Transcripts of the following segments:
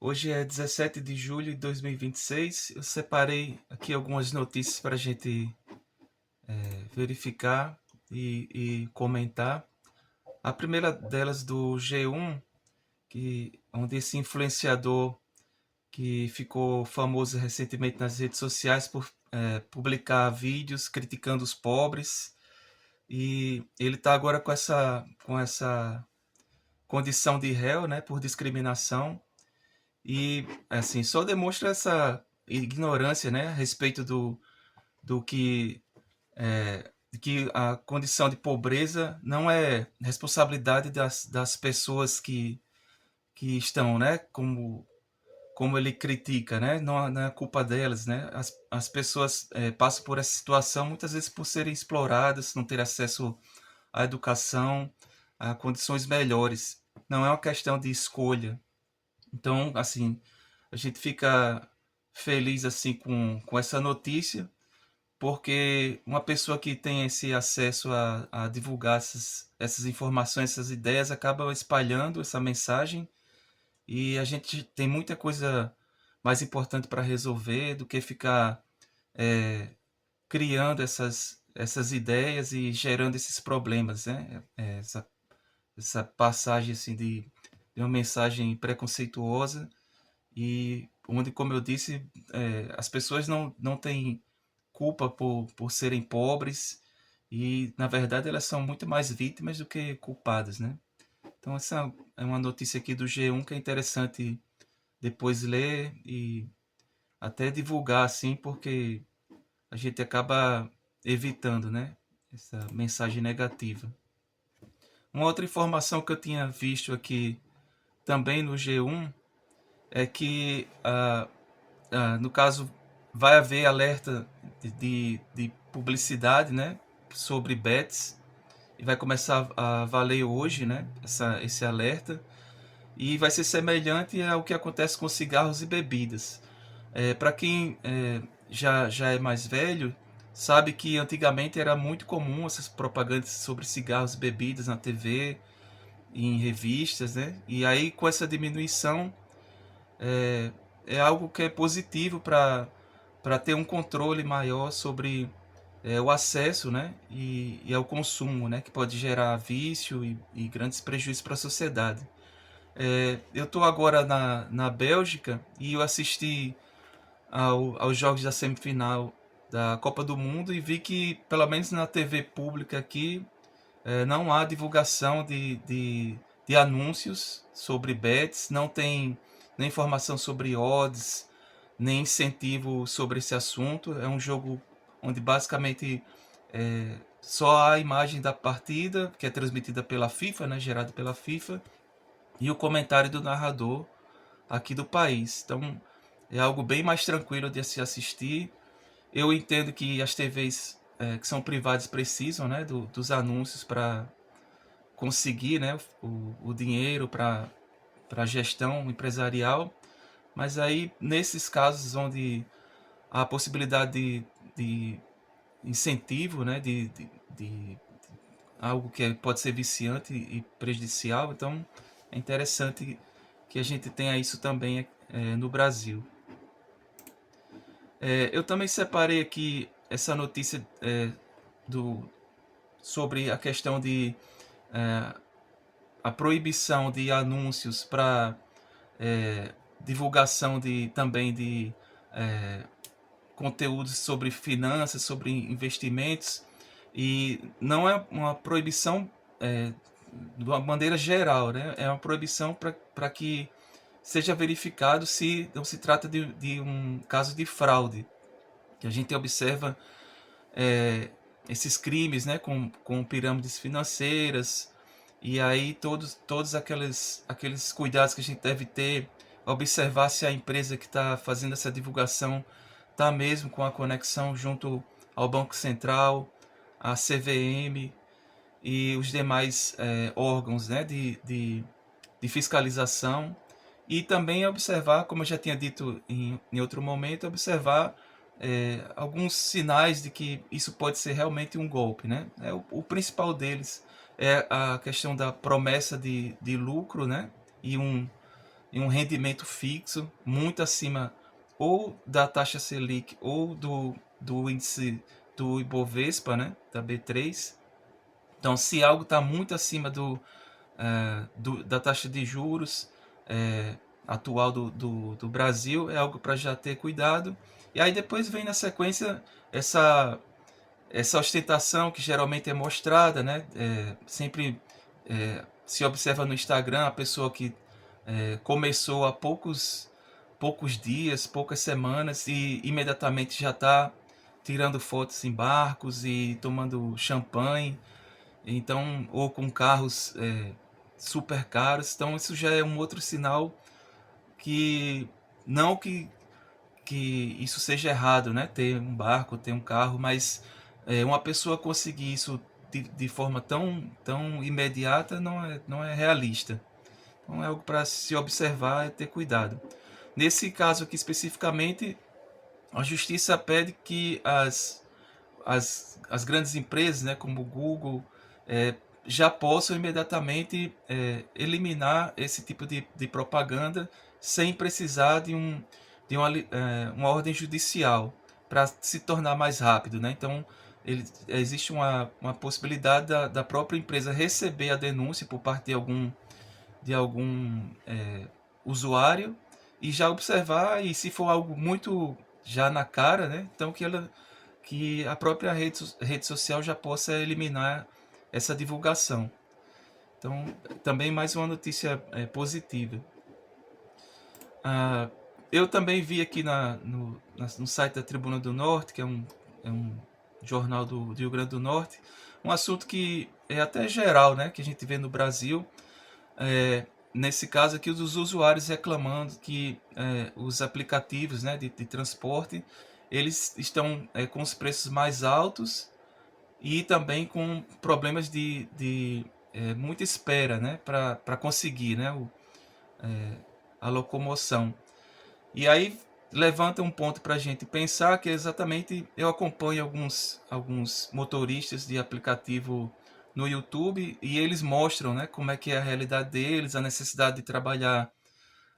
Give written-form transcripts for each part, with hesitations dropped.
Hoje é 17 de julho de 2026. Eu separei aqui algumas notícias para a gente verificar e comentar. A primeira delas do G1, onde esse influenciador que ficou famoso recentemente nas redes sociais por publicar vídeos criticando os pobres. E ele está agora com essa condição de réu, né, por discriminação. E, assim, só demonstra essa ignorância, né, a respeito do que a condição de pobreza não é responsabilidade das pessoas que estão, né, como ele critica, né, não é culpa delas, né, as pessoas passam por essa situação muitas vezes por serem exploradas, não ter acesso à educação, a condições melhores. Não é uma questão de escolha. Então, assim, a gente fica feliz assim com essa notícia, porque uma pessoa que tem esse acesso a divulgar essas informações, essas ideias, acaba espalhando essa mensagem e a gente tem muita coisa mais importante para resolver do que ficar é, criando essas ideias e gerando esses problemas, né? Essa passagem assim de uma mensagem preconceituosa e onde, como eu disse, as pessoas não têm culpa por serem pobres e, na verdade, elas são muito mais vítimas do que culpadas, né? Então, essa é uma notícia aqui do G1 que é interessante depois ler e até divulgar, assim, porque a gente acaba evitando, né? Essa mensagem negativa. Uma outra informação que eu tinha visto aqui também no G1 é que no caso, vai haver alerta de publicidade, né, sobre bets e vai começar a valer hoje, né, esse alerta e vai ser semelhante ao que acontece com cigarros e bebidas. Para quem já é mais velho, sabe que antigamente era muito comum essas propagandas sobre cigarros e bebidas na TV, em revistas, né? E aí com essa diminuição é, é algo que é positivo para ter um controle maior sobre o acesso, né, e ao consumo, né, que pode gerar vício e grandes prejuízos para a sociedade. Eu estou agora na Bélgica e eu assisti aos jogos da semifinal da Copa do Mundo e vi que, pelo menos na TV pública aqui, não há divulgação de anúncios sobre bets, não tem nem informação sobre odds, nem incentivo sobre esse assunto. É um jogo onde basicamente só há a imagem da partida, que é transmitida pela FIFA, né, gerada pela FIFA, e o comentário do narrador aqui do país. Então é algo bem mais tranquilo de se assistir. Eu entendo que as TVs que são privadas precisam, né, dos anúncios para conseguir, né, o dinheiro para a gestão empresarial, mas aí nesses casos onde há a possibilidade de incentivo, né, de algo que pode ser viciante e prejudicial, então é interessante que a gente tenha isso também no Brasil. Eu também separei aqui essa notícia do, sobre a questão de a proibição de anúncios para divulgação também de conteúdos sobre finanças, sobre investimentos, e não é uma proibição de uma maneira geral, né? É uma proibição para que seja verificado se não se trata de um caso de fraude, que a gente observa esses crimes, né, com pirâmides financeiras, e aí todos aqueles cuidados que a gente deve ter, observar se a empresa que está fazendo essa divulgação está mesmo com a conexão junto ao Banco Central, a CVM e os demais órgãos, né, de fiscalização, e também observar, como eu já tinha dito em outro momento, observar alguns sinais de que isso pode ser realmente um golpe, né? O principal deles é a questão da promessa de lucro, né? E em um rendimento fixo, muito acima ou da taxa Selic ou do índice do Ibovespa, né, da B3. Então, se algo está muito acima da taxa de juros é, atual do Brasil, é algo para já ter cuidado. E aí depois vem na sequência essa, essa ostentação que geralmente é mostrada, né? Sempre se observa no Instagram a pessoa que começou há poucos dias, poucas semanas e imediatamente já está tirando fotos em barcos e tomando champanhe, então, ou com carros super caros. Então isso já é um outro sinal que não que isso seja errado, né? Ter um barco, ter um carro, mas uma pessoa conseguir isso de forma tão imediata não é realista. Então é algo para se observar e ter cuidado. Nesse caso aqui especificamente, a justiça pede que as grandes empresas, né, como o Google, é, já possam imediatamente eliminar esse tipo de propaganda sem precisar uma ordem judicial para se tornar mais rápido, né? Então, existe uma possibilidade da própria empresa receber a denúncia por parte de algum usuário e já observar, e se for algo muito já na cara, né? Então que a própria rede social já possa eliminar essa divulgação. Então, também mais uma notícia positiva. Ah, eu também vi aqui no site da Tribuna do Norte, que é um jornal do Rio Grande do Norte, um assunto que é até geral, né, que a gente vê no Brasil. Nesse caso aqui, os usuários reclamando que os aplicativos, né, de transporte, eles estão com os preços mais altos e também com problemas de muita espera, né, para conseguir, né, a locomoção. E aí levanta um ponto para a gente pensar, que é exatamente, eu acompanho alguns motoristas de aplicativo no YouTube e eles mostram, né, como é que é a realidade deles, a necessidade de trabalhar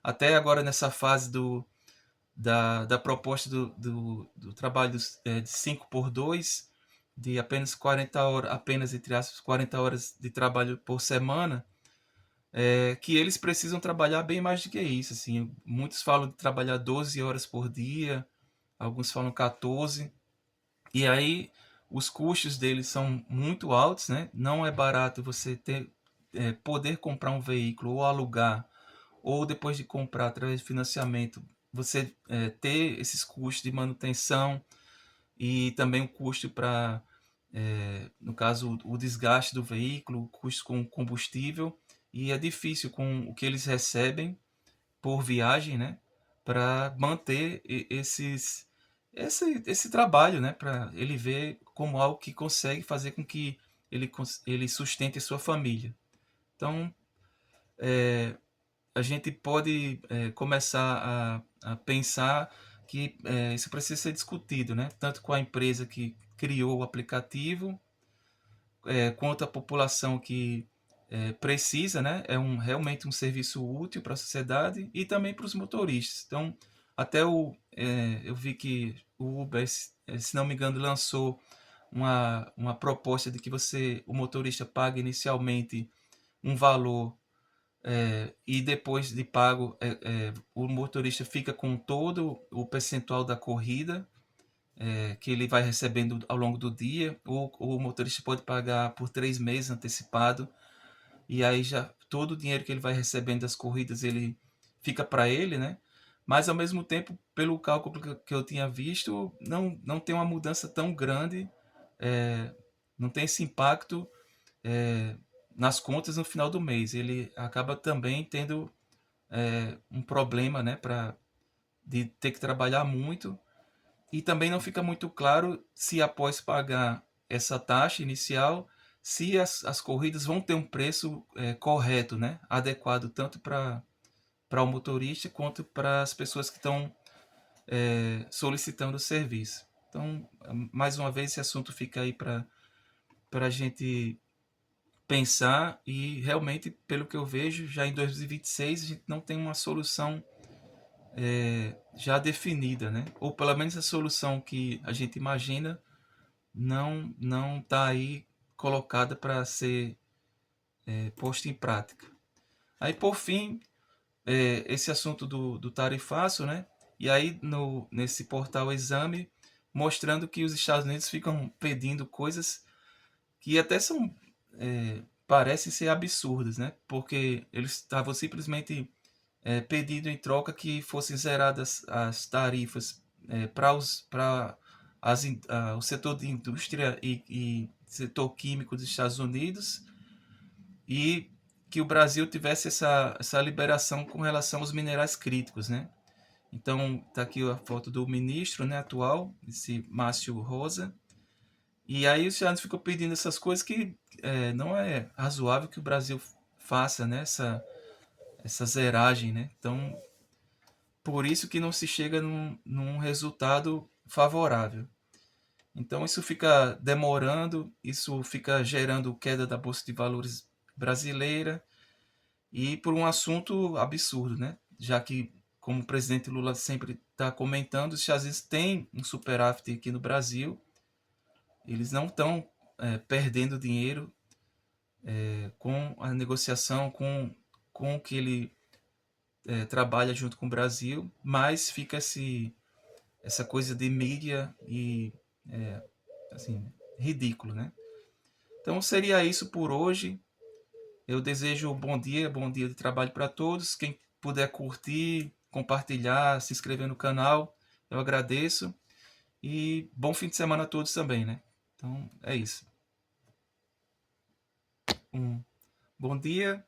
até agora nessa fase da proposta do trabalho de 5 por 2, de apenas 40 horas, apenas entre aspas, 40 horas de trabalho por semana, que eles precisam trabalhar bem mais do que isso. Assim, muitos falam de trabalhar 12 horas por dia, alguns falam 14, e aí os custos deles são muito altos, né? Não é barato você poder comprar um veículo ou alugar, ou depois de comprar através de financiamento, você ter esses custos de manutenção e também o custo para, no caso, o desgaste do veículo, o custo com combustível, e é difícil com o que eles recebem por viagem, né, para manter esse trabalho, né, para ele ver como algo que consegue fazer com que ele sustente a sua família. Então, a gente pode começar a pensar que isso precisa ser discutido, né? Tanto com a empresa que criou o aplicativo, quanto a população que precisa, né? Realmente um serviço útil para a sociedade e também para os motoristas. Então, até eu vi que o Uber, se não me engano, lançou uma proposta de que o motorista pague inicialmente um valor e depois de pago, o motorista fica com todo o percentual da corrida que ele vai recebendo ao longo do dia. O motorista pode pagar por 3 meses antecipado, e aí já todo o dinheiro que ele vai recebendo das corridas ele fica para ele, né? Mas ao mesmo tempo, pelo cálculo que eu tinha visto, não tem uma mudança tão grande, não tem esse impacto nas contas no final do mês. Ele acaba também tendo um problema, né, de ter que trabalhar muito, e também não fica muito claro se após pagar essa taxa inicial, se as corridas vão ter um preço correto, né, adequado tanto para o motorista quanto para as pessoas que estão solicitando o serviço. Então, mais uma vez, esse assunto fica aí para a gente pensar e realmente, pelo que eu vejo, já em 2026 a gente não tem uma solução já definida, né? Ou pelo menos a solução que a gente imagina não está aí colocada para ser posta em prática. Aí, por fim, esse assunto do tarifaço, né? E aí, nesse portal Exame, mostrando que os Estados Unidos ficam pedindo coisas que até são parecem ser absurdas, né? Porque eles estavam simplesmente pedindo em troca que fossem zeradas as tarifas para o setor de indústria e setor químico dos Estados Unidos e que o Brasil tivesse essa liberação com relação aos minerais críticos, né? Então, tá aqui a foto do ministro, né, atual, esse Márcio Rosa. E aí os Estados ficam pedindo essas coisas que não é razoável que o Brasil faça, né, essa zeragem, né? Então, por isso que não se chega num resultado favorável. Então, isso fica demorando, isso fica gerando queda da Bolsa de Valores brasileira, e por um assunto absurdo, né? Já que, como o presidente Lula sempre está comentando, os Estados Unidos têm um superávit aqui no Brasil, eles não estão perdendo dinheiro com a negociação, com o que ele trabalha junto com o Brasil, mas fica essa coisa de mídia e assim, ridículo, né? Então seria isso por hoje. Eu desejo bom dia de trabalho para todos. Quem puder curtir, compartilhar, se inscrever no canal, eu agradeço. E bom fim de semana a todos também, né? Então é isso. Um bom dia